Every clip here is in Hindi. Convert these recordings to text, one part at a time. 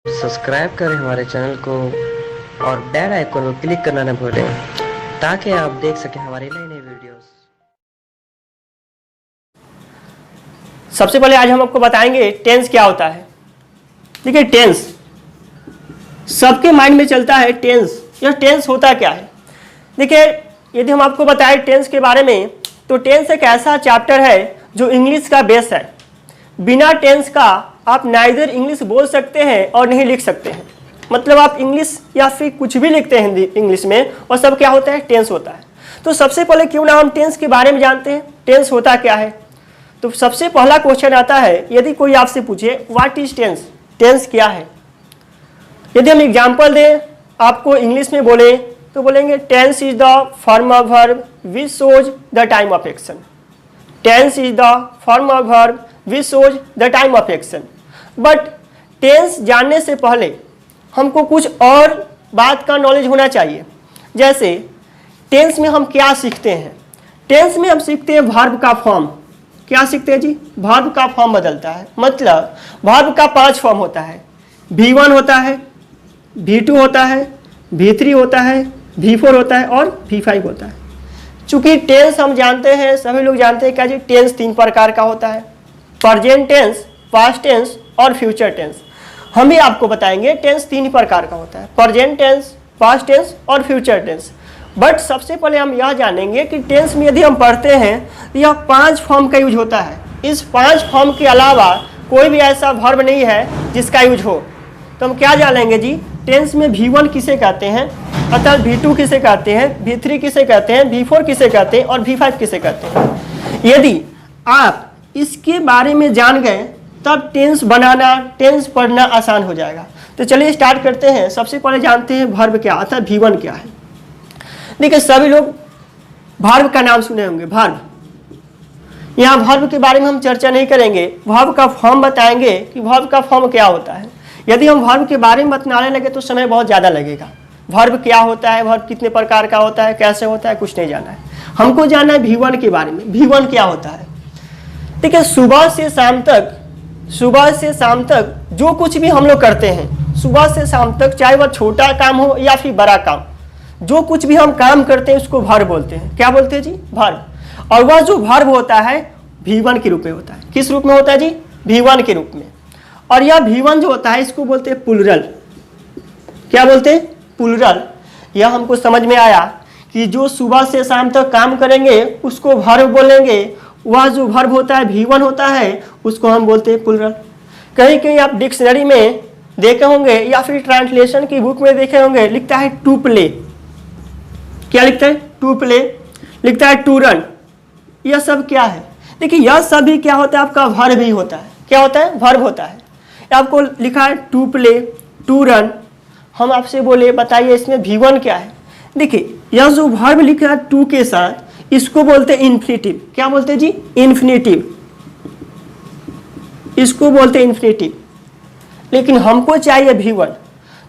सब्सक्राइब करें हमारे चैनल को और बेल आइकन को क्लिक करना न भूलें ताकि आप देख सकें हमारी नई नई वीडियोस। सबसे पहले आज हम आपको बताएंगे टेंस क्या होता है। देखिए टेंस सबके माइंड में चलता है। टेंस, यह टेंस होता क्या है। देखिए यदि हम आपको बताएं टेंस के बारे में तो टेंस एक ऐसा चैप्टर है जो इंग्लिश का बेस है। बिना टेंस का आप नाइदर इंग्लिश बोल सकते हैं और नहीं लिख सकते हैं। मतलब आप इंग्लिश या फिर कुछ भी लिखते हैं हिंदी इंग्लिश में और सब क्या होता है, टेंस होता है। तो सबसे पहले क्यों ना हम टेंस के बारे में जानते हैं, टेंस होता क्या है। तो सबसे पहला क्वेश्चन आता है, यदि कोई आपसे पूछे व्हाट इज टेंस, टेंस क्या है। यदि हम एग्जाम्पल दें, आपको इंग्लिश में बोले तो बोलेंगे tense is the form of verb which shows the time of action. Tense is the form of verb which shows the time of action. But tense जानने से पहले हमको कुछ और बात का नॉलेज होना चाहिए। जैसे टेंस में हम क्या सीखते हैं। टेंस में हम सीखते हैं वर्ब का फॉर्म। क्या सीखते हैं जी, वर्ब का फॉर्म बदलता है। मतलब वर्ब का 5 फॉर्म होता है। V1 होता है, V2 होता है, V3 होता है, V4 होता है और V5 होता है। चूंकि टेंस हम जानते हैं, सभी लोग जानते हैं क्या जी, टेंस 3 प्रकार का होता है, प्रेजेंट टेंस, पास्ट टेंस और फ्यूचर टेंस। हम भी आपको बताएंगे टेंस 3 प्रकार का होता है, प्रेजेंट टेंस, पास्ट टेंस और फ्यूचर टेंस। बट सबसे पहले हम यह जानेंगे कि टेंस में यदि हम पढ़ते हैं तो यह 5 फॉर्म का यूज होता है। इस 5 फॉर्म के अलावा कोई भी ऐसा वर्ब नहीं है जिसका यूज हो। तो हम क्या जानेंगे जी, टेंस में V1 किसे कहते हैं, अर्थात V2 किसे कहते हैं, V3 किसे कहते हैं, V4 किसे कहते हैं और V5 किसे कहते हैं। यदि आप इसके बारे में जान गए तब टेंस बनाना, टेंस पढ़ना आसान हो जाएगा। तो चलिए स्टार्ट करते हैं। सबसे पहले जानते हैं वर्ब क्या अर्थात V1 क्या है। देखिए सभी लोग वर्ब का नाम सुने होंगे। वर्ब, यहाँ वर्ब के बारे में हम चर्चा नहीं करेंगे, वर्ब का फॉर्म बताएंगे कि वर्ब का फॉर्म क्या होता है। यदि हम वर्ब के बारे में बतलाने लगे तो समय बहुत ज़्यादा लगेगा। वर्ब क्या होता है, वर्ब कितने प्रकार का होता है, कैसे होता है, कुछ नहीं जाना है। हमको जानना है V1 के बारे में। V1 क्या होता है। देखिए सुबह से शाम तक जो कुछ भी हम लोग करते हैं, सुबह से शाम तक, चाहे वह छोटा काम हो या फिर बड़ा काम, जो कुछ भी हम काम करते हैं उसको वर्ब बोलते हैं। क्या बोलते हैं जी, वर्ब। और वह जो वर्ब होता है V1 के रूप में होता है। किस रूप में होता है जी, V1 के रूप में। और यह V1 जो होता है इसको बोलते हैं प्लूरल। क्या बोलते हैं, प्लूरल। यह हमको समझ में आया कि जो सुबह से शाम तक काम करेंगे उसको वर्ब बोलेंगे। वह जो वर्ब होता है V1 होता है उसको हम बोलते हैं प्लूरल। कहीं कहीं आप डिक्शनरी में देखे होंगे या फिर ट्रांसलेशन की बुक में देखे होंगे, लिखता है टू प्ले। क्या लिखता है, टू प्ले। लिखता है टू रन। यह सब क्या है, देखिए यह सब भी क्या होता है, आपका वर्ब ही होता है। क्या होता है, वर्ब होता है। आपको लिखा है टू प्ले, टू रन। हम आपसे बोले बताइए इसमें V1 क्या है। देखिए यह जो वर्ब लिखा है टू के साथ, इसको बोलते हैं इन्फिनिटिव। क्या बोलते हैं जी, इन्फिनिटिव। इसको बोलते हैं इन्फिनिटिव। लेकिन हमको चाहिए V1।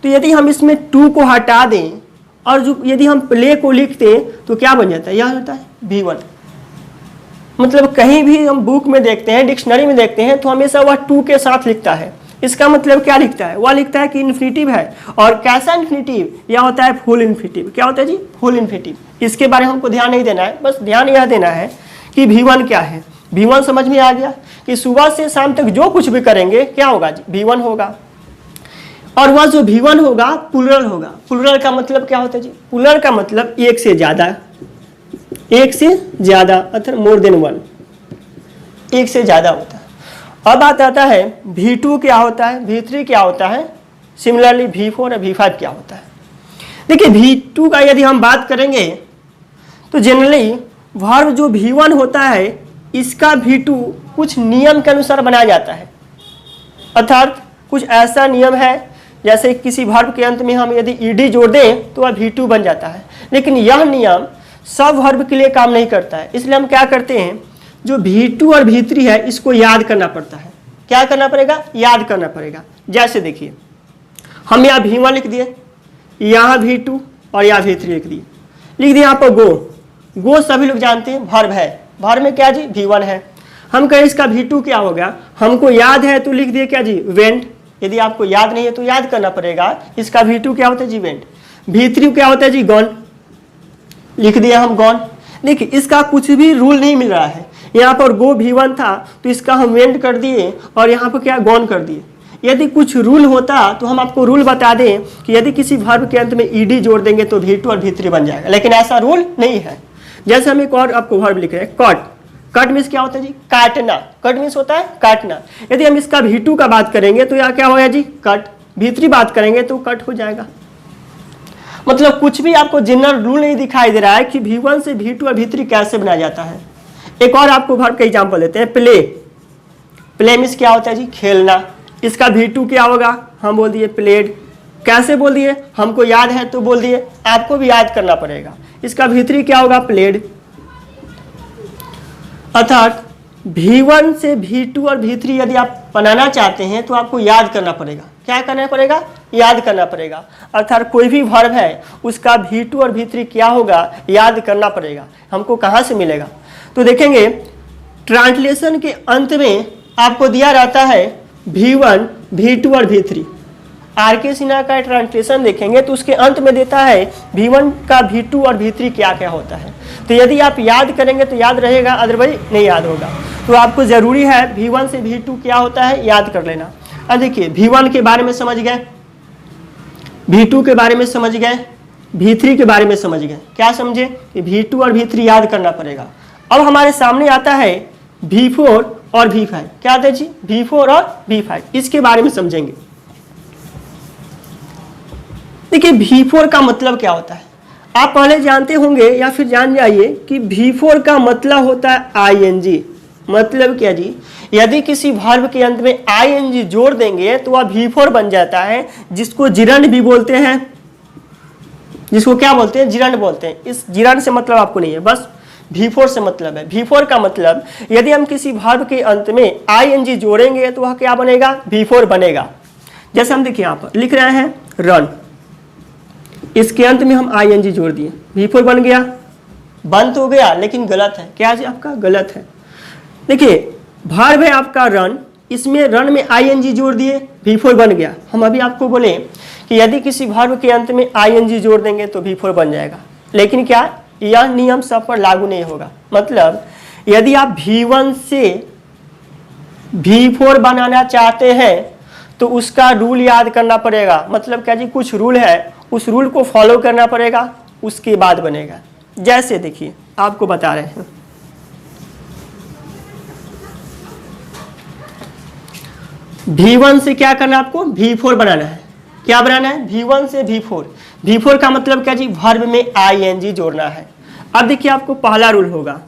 तो यदि हम इसमें टू को हटा दें और जो यदि हम प्ले को लिख दें तो क्या बन जाता है, यह होता है V1। मतलब कहीं भी हम बुक में देखते हैं, डिक्शनरी में देखते हैं तो हमेशा वह टू के साथ लिखता है। इसका मतलब क्या लिखता है, वह लिखता है कि इन्फिनिटिव है। और कैसा इन्फिनिटिव, यह होता है फुल इन्फिनिटिव। क्या होता है जी, फुल इन्फिनिटिव। इसके बारे में हमको ध्यान नहीं देना है, बस ध्यान यह देना है कि V1 क्या है। V1 समझ में आ गया कि सुबह से शाम तक जो कुछ भी करेंगे क्या होगा जी, V1 होगा। और वह जो V1 होगा प्लूरल होगा। प्लूरल का मतलब क्या होता है जी, प्लूरल का मतलब एक से ज्यादा, एक से ज्यादा अर्थात मोर देन वन, एक से ज्यादा होता है। अब बात आता है V2 क्या होता है, V3 क्या होता है, सिमिलरली V4 और V5 क्या होता है। देखिए V2 का यदि हम बात करेंगे तो जनरली वर्ब जो V1 होता है इसका V2 कुछ नियम के अनुसार बनाया जाता है। अर्थात कुछ ऐसा नियम है, जैसे किसी वर्ब के अंत में हम यदि ed जोड़ दें तो वह V2 बन जाता है। लेकिन यह नियम सब वर्ब के लिए काम नहीं करता है। इसलिए हम क्या करते हैं, जो V2 और V3 है इसको याद करना पड़ता है। क्या करना पड़ेगा, याद करना पड़ेगा। जैसे देखिए हम यहाँ V1 लिख दिए, यहाँ V2 और यहाँ V3 लिख दिए यहाँ पर गो सभी लोग जानते हैं वर्ब है। वर्ब में क्या जी, V1 है। हम कहें इसका V2 क्या हो गया, हमको याद है तो लिख दिए क्या जी, वेंट। यदि आपको याद नहीं है तो याद करना पड़ेगा। इसका V2 क्या होता है जी वेंट, V3 क्या होता है जी गॉन, लिख दिया हम गॉन। देखिए इसका कुछ भी रूल नहीं मिल रहा है, यहाँ पर गो V1 था तो इसका हम वेंट कर दिए और यहाँ पर क्या गॉन कर दिए। यदि कुछ रूल होता तो हम आपको रूल बता दें कि यदि किसी वर्ब के अंत में ईडी जोड़ देंगे तो V2 और V3 बन जाएगा, लेकिन ऐसा रूल नहीं है। जैसे हम एक और आपको वर्ब लिख रहे हैं कट, कट मीन्स क्या होता है जी काटना, कट मीन्स होता है काटना। यदि हम इसका V2 का बात करेंगे तो यहाँ क्या होगा जी कट, V3 बात करेंगे तो कट हो जाएगा। मतलब कुछ भी आपको जनरल रूल नहीं दिखाई दे रहा है कि V1 से V2 और V3 कैसे बनाया जाता है। एक और आपको वर्ब का एग्जांपल देते हैं, प्ले, प्ले मीन्स क्या होता है जी खेलना। इसका V2 क्या होगा, हम बोल दिए प्लेड। कैसे बोल दिए, हमको याद है तो बोल दिए, आपको भी याद करना पड़ेगा। इसका V3 क्या होगा प्लेड। अर्थात V1 से V2 और V3 यदि आप बनाना चाहते हैं तो आपको याद करना पड़ेगा। क्या करना पड़ेगा, याद करना पड़ेगा। अर्थात कोई भी वर्ब है उसका V2 और V3 क्या होगा याद करना पड़ेगा। हमको कहाँ से मिलेगा, तो देखेंगे ट्रांसलेशन के अंत में आपको दिया रहता है V1, V2 और V3। आर.के. सिन्हा का ट्रांसलेशन देखेंगे तो उसके अंत में देता है V1 का V2 और V3 क्या क्या होता है। तो यदि आप याद करेंगे तो याद रहेगा, अदरवाइज नहीं याद होगा। तो आपको ज़रूरी है V1 से V2 क्या होता है याद कर लेना। अब देखिए V1 के बारे में समझ गए, V2 के बारे में समझ गए, V3 के बारे में समझ गए। क्या समझे कि V2 और V3 याद करना पड़ेगा। अब हमारे सामने आता है V4 और V5। क्या आता है जी V4 और V5, इसके बारे में समझेंगे। देखिए V4 का मतलब क्या होता है, आप पहले जानते होंगे या फिर जान जाइए कि V4 का मतलब होता है ing। मतलब क्या जी, यदि किसी वर्ब के अंत में ing जोड़ देंगे तो वह V4 बन जाता है, जिसको जिरंड भी बोलते हैं। जिसको क्या बोलते हैं, जिरंड बोलते हैं। इस जिरंड से मतलब आपको नहीं है, बस V4 से मतलब है। V4 का मतलब यदि हम किसी वर्ब के अंत में ing जोड़ेंगे तो वह क्या बनेगा, V4 बनेगा। जैसे हम देखिए यहाँ पर लिख रहे हैं रन, इसके अंत में हम ing जोड़ दिए, V4 बन गया। बन तो गया लेकिन गलत है। क्या जी आपका गलत है। देखिए वर्ब है आपका रन, इसमें रन में ing जोड़ दिए, V4 बन गया। हम अभी आपको बोले कि यदि किसी वर्ब के अंत में ing जोड़ देंगे तो V4 बन जाएगा, लेकिन क्या यह नियम सब पर लागू नहीं होगा। मतलब यदि आप V1 से V4 बनाना चाहते हैं तो उसका रूल याद करना पड़ेगा। मतलब क्या जी, कुछ रूल है, उस रूल को फॉलो करना पड़ेगा, उसके बाद बनेगा। जैसे देखिए आपको बता रहे हैं, V1 से क्या करना है आपको, V4 बनाना है। क्या बनाना है, V1 से V4। V4 का मतलब क्या जी, वर्ब में ing जोड़ना है। अब देखिए आपको पहला रूल होगा,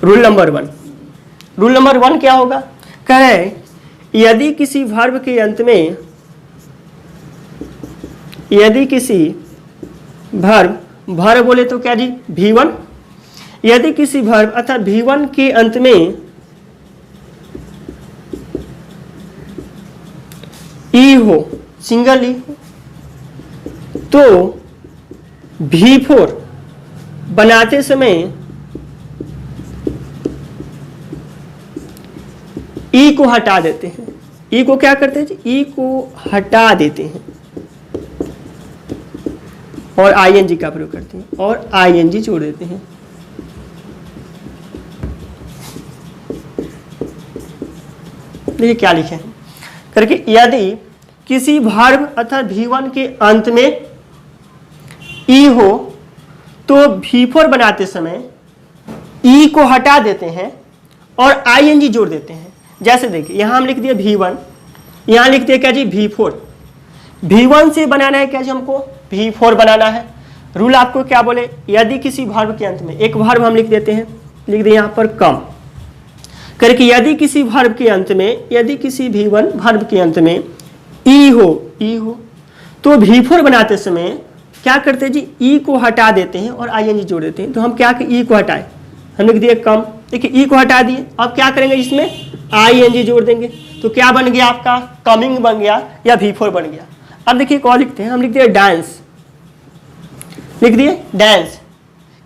रूल नंबर 1। रूल नंबर 1 क्या होगा, कह रहे हैं यदि किसी वर्ब के अंत में, यदि किसी वर्ब बोले तो क्या जी V1, यदि किसी वर्ब अर्थात V1 के अंत में ई हो, सिंगल ई हो, तो V4 बनाते समय ई को हटा देते हैं। ई को क्या करते हैं जी, ई को हटा देते हैं और ing का प्रयोग करते हैं और ing जोड़ देते हैं। देखिए क्या लिखे हैं करके, यदि किसी वर्ब अर्थात V1 के अंत में ई हो तो V4 बनाते समय ई को हटा देते हैं और ing जोड़ देते हैं। जैसे देखिए यहाँ हम लिख दिए V1, यहाँ लिख दिए क्या जी V4। V1 से बनाना है क्या जी, हमको V4 बनाना है। रूल आपको क्या बोले, यदि किसी वर्ब के अंत में, एक वर्ब हम लिख देते हैं, लिख दिए यहाँ पर कम करके, यदि किसी वर्ब के अंत में, यदि किसी V1 वर्ब के अंत में ई हो तो V4 बनाते समय क्या करते हैं जी, ई को हटा देते हैं और ing जोड़ देते हैं। तो हम क्या ई को हटाए, हम लिख दिए कम। देखिए ई को हटा दिए, अब क्या करेंगे, इसमें ing जोड़ देंगे तो क्या बन गया आपका, कमिंग बन गया या V4 बन गया। अब देखिए कौन लिखते हैं, हम लिख दिए डांस, लिख दिए डांस।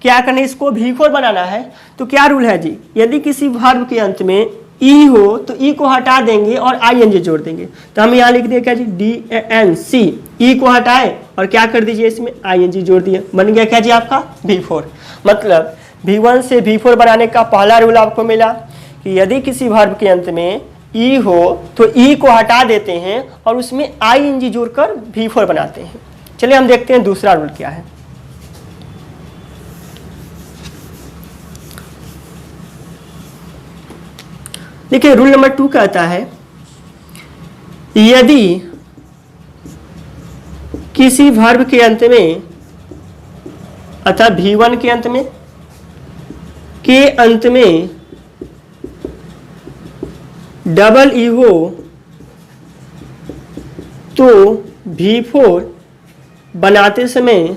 क्या करना है, इसको V4 बनाना है तो क्या रूल है जी, यदि किसी वर्ब के अंत में ई हो तो ई को हटा देंगे और ING जोड़ देंगे। तो हम यहाँ लिख दिए क्या जी, DANC, ई को हटाए और क्या कर दीजिए, इसमें ING जोड़ दिए, बन गया क्या जी आपका V4। मतलब V1 से V4 बनाने का पहला रूल आपको मिला कि यदि किसी वर्ब के अंत में ई हो तो ई को हटा देते हैं और उसमें ING जोड़कर V4 बनाते हैं। चलिए हम देखते हैं दूसरा रूल क्या है। देखिए रूल नंबर 2 कहता है यदि किसी वर्ब के अंत में अतः V1 के अंत में डबल ई हो तो V4 बनाते समय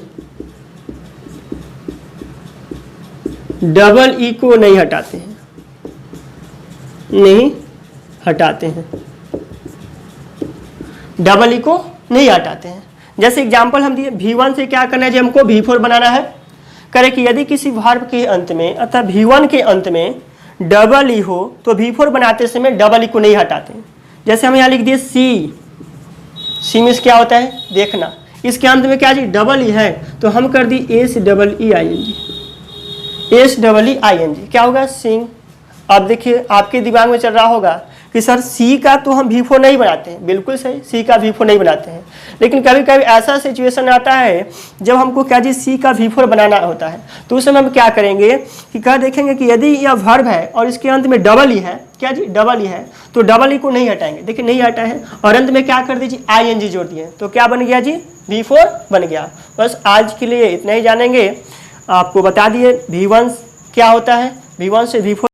डबल ई को नहीं हटाते हैं, डबल ई को नहीं हटाते हैं। जैसे एग्जांपल हम दिए, V1 से क्या करना है जी, हमको V4 बनाना है। करें कि यदि किसी वर्ब के अंत में अतः V1 के अंत में डबल ई हो तो V4 बनाते समय डबल ई को नहीं हटाते हैं। जैसे हम यहाँ लिख दिए सी में क्या होता है देखना, इसके अंत में क्या जी, डबल ई है, तो हम कर दी SEEING, क्या होगा, सिंग। अब देखिए आपके दिमाग में चल रहा होगा कि सर सी का तो हम V4 नहीं बनाते हैं, बिल्कुल सही, सी का V4 नहीं बनाते हैं, लेकिन कभी कभी ऐसा सिचुएशन आता है जब हमको क्या जी सी का V4 बनाना होता है, तो उस समय हम क्या करेंगे कि क्या देखेंगे कि यदि यह वर्ब है और इसके अंत में डबल ई है, क्या जी डबल ई है, तो डबल ई को नहीं हटाएंगे। देखिए नहीं हटा है और अंत में क्या कर दीजिए, ING जोड़ दिए, तो क्या बन गया जी, V4 बन गया। बस आज के लिए इतना ही जानेंगे, आपको बता दिए V1 क्या होता है, V1 से V4